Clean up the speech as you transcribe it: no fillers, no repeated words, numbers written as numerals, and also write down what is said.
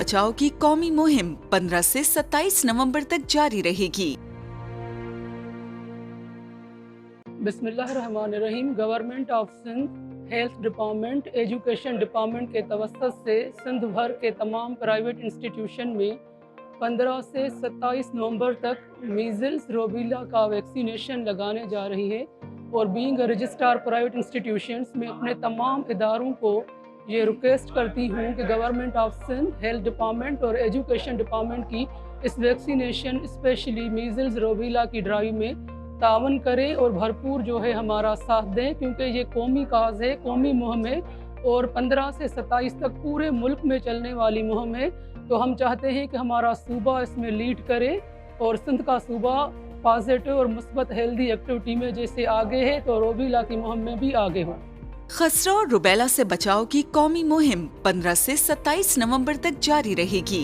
बचाओ की कौमी मुहिम 15 से 27 नवंबर तक जारी रहेगी। बिस्मिल्लाहिर्रहमानिर्रहीम। Government of Sindh health department, education department के तवस्सुत से सिंध भर के तमाम प्राइवेट इंस्टीट्यूशन में 15 से 27 नवंबर तक मीज़ल्स रूबेला का वैक्सीनेशन लगाने जा रही है और बीइंग रजिस्ट्रार प्राइवेट इंस्टीट्यूशंस में अपने तमाम इदारों को ये रिक्वेस्ट करती हूँ कि government of Sindh health department और एजुकेशन डिपार्टमेंट की इस वैक्सीनेशन स्पेशली मीज़ल्स रूबेला की ड्राइव में तावन करें और भरपूर जो है हमारा साथ दें, क्योंकि ये कौमी काज है, कौमी मुहिम है और 15 से 27 तक पूरे मुल्क में चलने वाली मुहिम है। तो हम चाहते हैं कि हमारा सूबा इसमें लीड करे और सिंध का सूबा पॉजिटिव और मुस्बत हेल्दी एक्टिविटी में जैसे आगे है तो रूबेला की मुहिम में भी आगे हो। खसरा और रूबेला से बचाव की कौमी मुहिम 15 से 27 नवंबर तक जारी रहेगी।